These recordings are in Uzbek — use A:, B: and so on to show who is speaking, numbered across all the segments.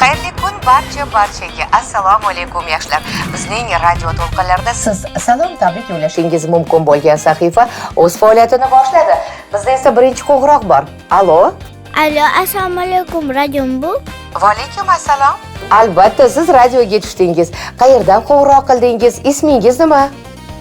A: Xayrli kun barchaga. Assalomu alaykum yoshlar. Bizning radio to'lqinlarida siz salom tabrik yo'llashingiz mumkin bo'lgan sahifa o'z faoliyatini boshladi. Bizda esa birinchi qo'ng'iroq bor. Allo,
B: assalomu alaykum, radiom bu.
A: Va alaykum assalom. Albatta, siz radioga tushdingiz. Qayerdan qo'ng'iroq qildingiz? Ismingiz nima?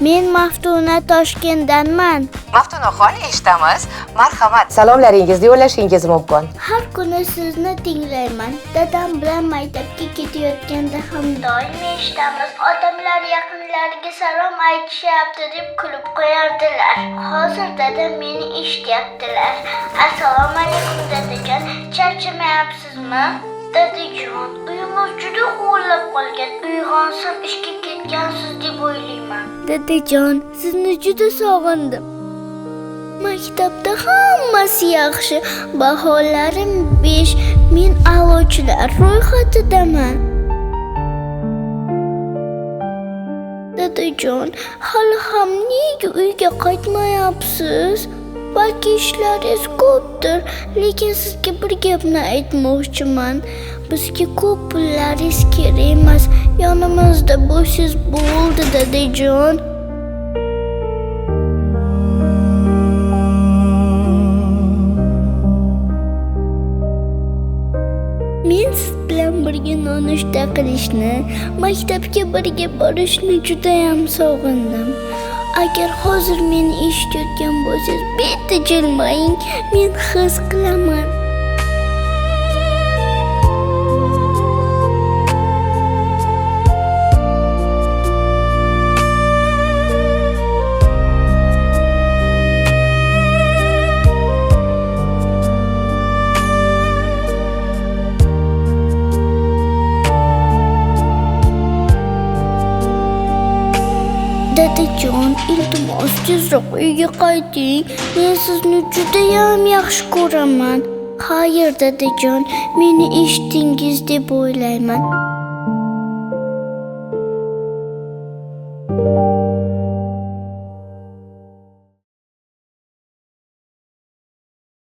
B: Men Maftuna Toshkentdanman.
A: Maftunaxon, eshitamiz. Marhamat, salomlaringizni yo'llashingiz mumkin.
B: Har kuni sizni tinglayman. Dadam bilan maktabga ketayotganda ham doim eshitamiz. Odamlar yaqinlariga salom aytishyapti deb kulib qo'yardilar. Hozir dadam meni eshityaptilar. Assalomu alaykum dadajon, charchamayapsizmi? Dadajon, uyimiz juda huvillab qolgan. Uyg'onsam ishga ketgansiz deb o'ylayman. Dadajon, sizni juda sog'indim. Maktabda hammasi yaxshi. Baholarim 5. Men a'lochilar ro'yxatidaman. Dadajon, hali ham nega uyga qaytmayapsiz? Balki ishlaringiz ko'pdir, lekin sizga bir gapni aytmoqchiman. Bizga ko'p pullaringiz kerak emas. Yonimizda bo'lsangiz bo'ldi, dadajon. Men siz bilan birga nonushta qilishni, maktabga birga borishni juda ham sog'indim. Agar hozir meni eshitayotgan bo'lsangiz, bitta jilmaying, men his qilaman. Dadajon, iltimos tezroq uyga qayting. Men sizni juda ham yaxshi ko'raman. Xayr dadajon, meni eshitdingiz deb o'ylayman.